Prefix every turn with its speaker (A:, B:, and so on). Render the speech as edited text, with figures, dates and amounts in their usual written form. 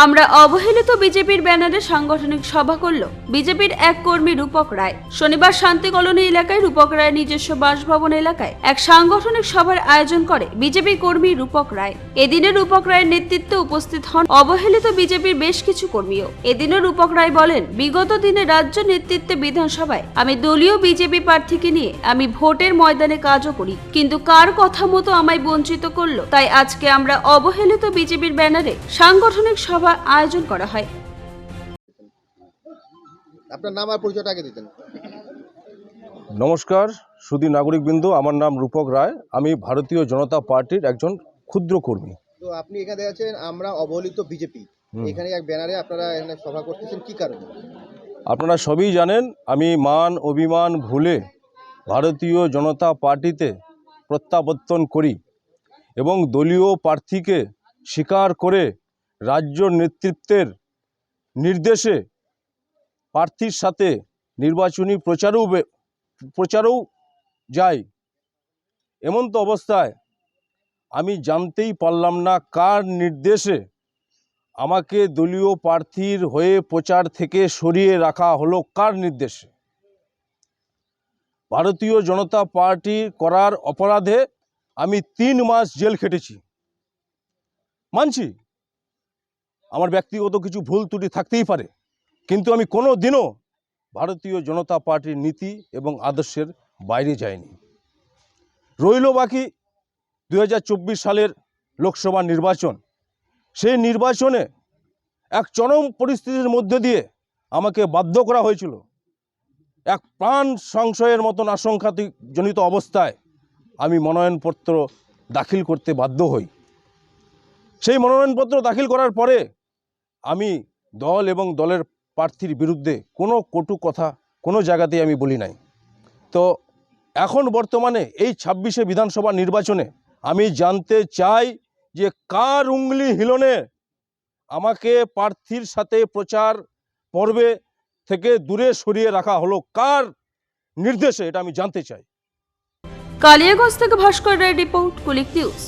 A: আমরা অবহেলিত বিজেপির ব্যানারে সাংগঠনিক সভা করল বিজেপির এক কর্মী রূপক রায়। শনিবার শান্তি কলোনি এলাকায় রূপক রায়ের নিজস্ব বাসভবন এলাকায় এক সাংগঠনিক সভার আয়োজন করে বিজেপি কর্মী রূপক রায়। এদিনে রূপক রায়ের নেতৃত্বে উপস্থিত হন অবহেলিত বিজেপির বেশ কিছু কর্মীও। এদিনে রূপক রায় বলেন, বিগত দিনে রাজ্য নেতৃত্বে বিধানসভায় আমি দলীয় বিজেপি প্রার্থীকে নিয়ে আমি ভোটের ময়দানে কাজও করি, কিন্তু কার কথা মতো আমায় বঞ্চিত করলো, তাই আজকে আমরা অবহেলিত বিজেপির ব্যানারে সাংগঠনিক সভা আয়োজন করা হয়।
B: আপনার নাম আর পরিচয়টা আগে দিতেন।
C: নমস্কার সুধী নাগরিকবৃন্দ, আমার নাম রূপক রায়। আমি ভারতীয় জনতা পার্টির একজন ক্ষুদ্র কর্মী।
B: তো আপনি এখানে আছেন আমরা অবহেলিত বিজেপি, এখানে এক ব্যানারে আপনারা এখানে সভা করতেছেন, কি কারণে?
C: আপনারা সবই জানেন, আমি মান অভিমান ভুলে ভারতীয় জনতা পার্টিতে প্রত্যাবর্তন করি এবং দলীয় প্রার্থীকে স্বীকার করে রাজ্য নেতৃত্বের নির্দেশে প্রার্থীর সাথে নির্বাচনী প্রচারেও যাই। এমন তো অবস্থায় আমি জানতেই পারলাম না কার নির্দেশে আমাকে দলীয় প্রার্থীর হয়ে প্রচার থেকে সরিয়ে রাখা হলো, কার নির্দেশে। ভারতীয় জনতা পার্টি করার অপরাধে আমি 3 মাস জেল খেটেছি। মানছি আমার ব্যক্তিগত কিছু ভুল ত্রুটি থাকতেই পারে, কিন্তু আমি কোনো দিনও ভারতীয় জনতা পার্টির নীতি এবং আদর্শের বাইরে যাইনি। রইল বাকি 2024 সালের লোকসভা নির্বাচন। সেই নির্বাচনে এক চরম পরিস্থিতির মধ্যে দিয়ে আমাকে বাধ্য করা হয়েছিল। এক প্রাণ সংশয়ের মতন আশঙ্কাজনিত অবস্থায় আমি মনোনয়নপত্র দাখিল করতে বাধ্য হই। সেই মনোনয়নপত্র দাখিল করার পরে আমি দল এবং দলের প্রার্থীর বিরুদ্ধে কোনো কটু কথা কোনো জায়গাতেই আমি বলি নাই। তো এখন বর্তমানে এই 26শে বিধানসভা নির্বাচনে আমি জানতে চাই যে কার উঙ্গলি হিলনে আমাকে প্রার্থীর সাথে প্রচার পর্বে থেকে দূরে সরিয়ে রাখা হলো, কার নির্দেশে, এটা আমি জানতে চাই।
A: কালিয়াগঞ্জ থেকে ভাস্কর রায়ের রিপোর্ট, কুলিক নিউজ।